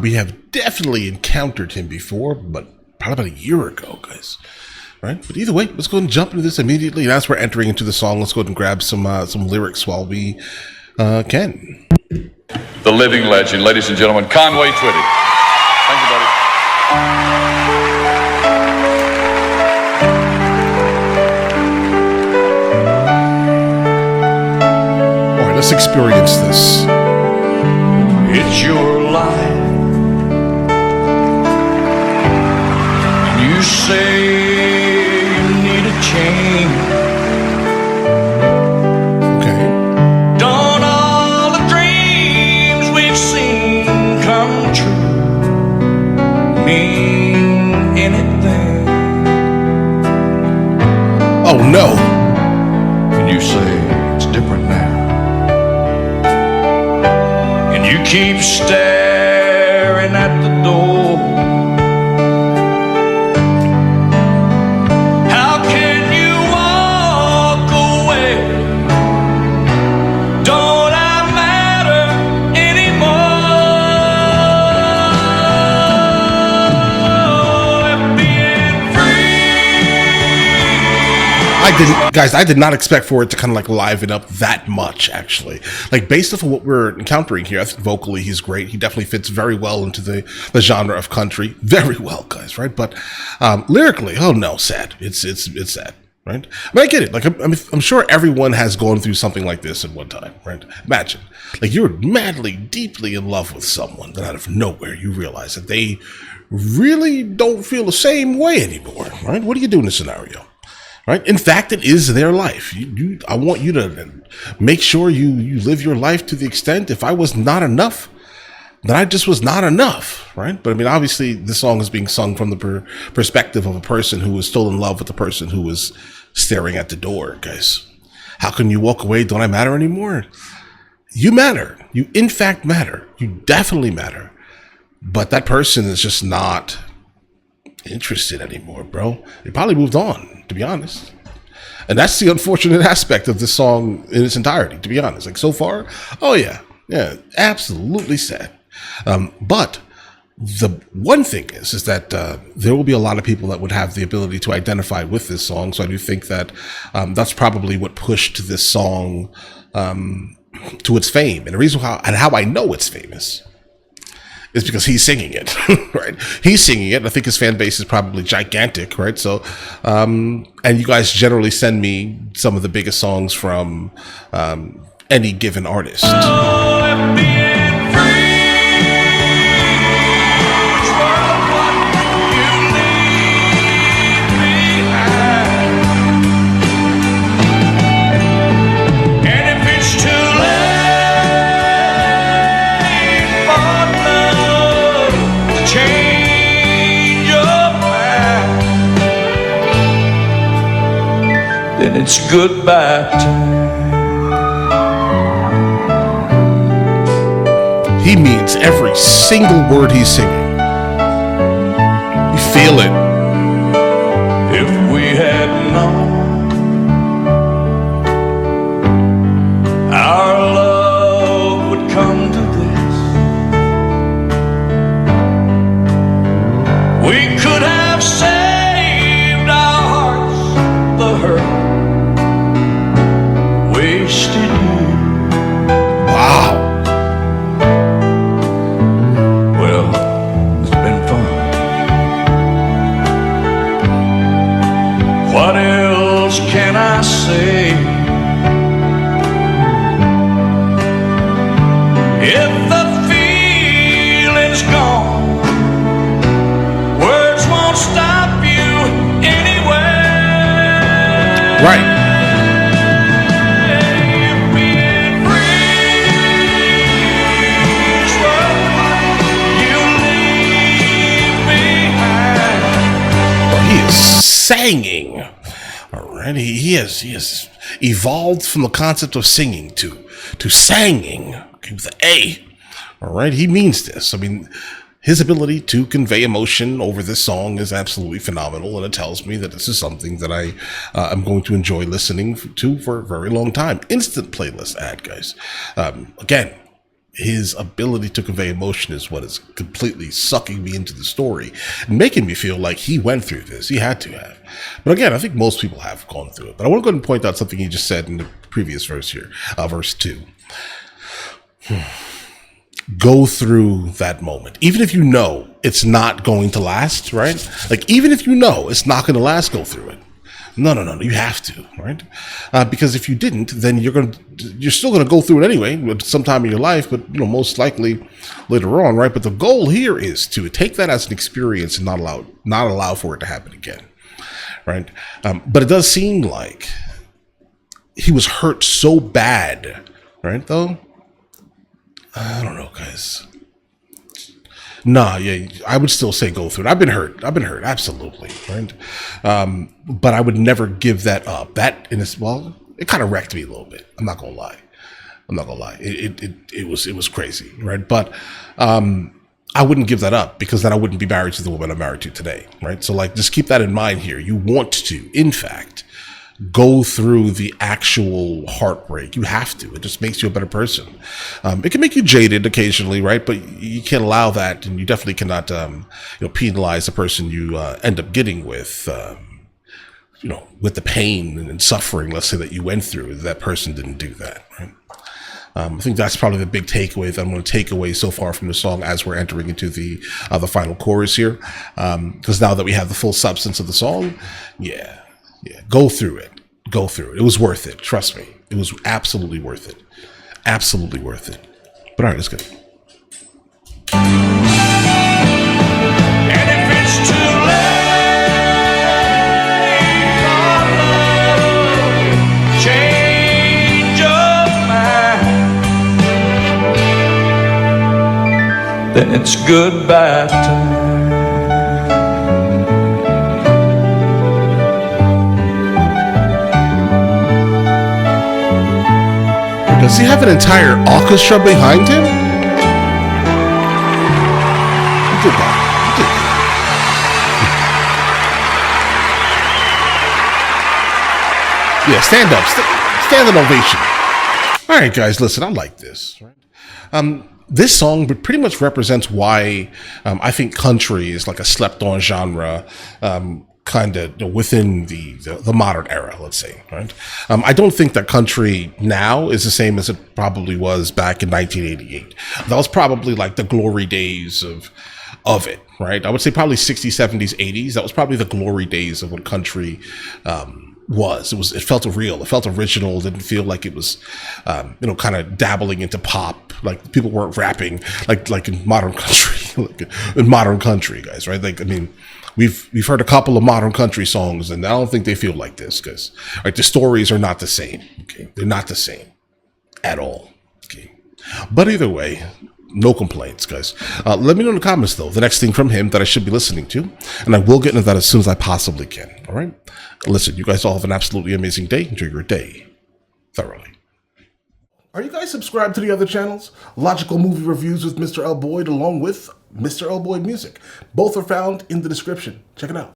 We have definitely encountered him before, but probably about a year ago, guys. Right? But either way, let's go ahead and jump into this immediately. And as we're entering into the song, let's go ahead and grab some lyrics while we can. The living legend, ladies and gentlemen, Conway Twitty. Thank you, buddy. All right, let's experience this. It's your life. You say you need a change. Okay. Don't all the dreams we've seen come true mean anything? Oh no. And you say it's different now. And you keep staring at the door. How can you walk away? Don't I matter anymore? Being free. I did not expect for it to kind of like liven up that much, actually. Like, based off of what we're encountering here, I think vocally he's great. He definitely fits very well into the genre of country. Very well, guys, right? But lyrically, oh no, sad. It's sad, right? But I get it. Like, I'm sure everyone has gone through something like this at one time, right? Imagine, like, you're madly, deeply in love with someone, then out of nowhere you realize that they really don't feel the same way anymore, right? What do you do in this scenario? Right? In fact, it is their life. I want you to make sure you live your life to the extent, if I was not enough, then I just was not enough, right? But I mean, obviously, this song is being sung from the perspective of a person who is still in love with the person who was staring at the door, guys. How can you walk away? Don't I matter anymore? You matter. You, in fact, matter. You definitely matter. But that person is just not interested anymore, bro. They probably moved on, to be honest. And that's the unfortunate aspect of this song in its entirety, to be honest. Like, so far, oh yeah, absolutely sad. But the one thing is that there will be a lot of people that would have the ability to identify with this song. So I do think that that's probably what pushed this song to its fame. And the reason how I know it's famous is because he's singing it, right? He's singing it. And I think his fan base is probably gigantic, right? So, and you guys generally send me some of the biggest songs from any given artist. Then it's goodbye time. He means every single word he's singing. You feel it. If we had known our love would come to this, we could have saved our hearts the hurt. Wow. Well, it's been fun. What else can I say? If the feeling's gone, words won't stop you anyway. Right. Singing, all right. He has evolved from the concept of singing to singing, okay, with the A. All right, he means this. I mean, his ability to convey emotion over this song is absolutely phenomenal, and it tells me that this is something that I am going to enjoy listening to for a very long time. Instant playlist ad, guys. Again, his ability to convey emotion is what is completely sucking me into the story and making me feel like he went through this. He had to have. But again, I think most people have gone through it. But I want to go ahead and point out something he just said in the previous verse here, verse 2. Go through that moment. Even if you know it's not going to last, right? Like, even if you know it's not going to last, go through it. No, you have to, right? Because if you didn't, then you're still going to go through it anyway, sometime in your life, but most likely later on, right? But the goal here is to take that as an experience and not allow for it to happen again, right? But it does seem like he was hurt so bad, right? Though I don't know, guys. Nah, yeah, I would still say go through it. I've been hurt, absolutely, right? But I would never give that up. That it kind of wrecked me a little bit. I'm not gonna lie. It was crazy, right? But I wouldn't give that up, because then I wouldn't be married to the woman I'm married to today, right? So like, just keep that in mind here. You want to, in fact, go through the actual heartbreak. You have to. It just makes you a better person. It can make you jaded occasionally, right? But you can't allow that, and you definitely cannot, penalize the person you end up getting with, with the pain and suffering, let's say, that you went through. That person didn't do that, right? I think that's probably the big takeaway that I'm going to take away so far from the song as we're entering into the final chorus here. Because now that we have the full substance of the song, yeah, go through it. Go through it. It was worth it. Trust me. It was absolutely worth it. Absolutely worth it. But all right, let's go. And if it's too late for love, change your mind, then it's goodbye time. Does he have an entire orchestra behind him? He did that. Yeah, stand up. Stand ovation. All right, guys, listen, I like this. Right? This song pretty much represents why I think country is like a slept-on genre, kind of within the modern era, let's say, right? I don't think that country now is the same as it probably was back in 1988. That was probably like the glory days of it, right? I would say probably 60s, 70s, 80s. That was probably the glory days of what country was. It felt real. It felt original. It didn't feel like it was, kind of dabbling into pop. Like people weren't rapping like in modern country, guys, right? Like, I mean, We've heard a couple of modern country songs, and I don't think they feel like this, because the stories are not the same. Okay, they're not the same at all. Okay, but either way, no complaints, guys. Let me know in the comments though the next thing from him that I should be listening to, and I will get into that as soon as I possibly can. All right. Listen, you guys all have an absolutely amazing day. Enjoy your day thoroughly. Are you guys subscribed to the other channels? Logical Movie Reviews with Mr. L. Boyd, along with Mr. L. Boyd Music. Both are found in the description. Check it out.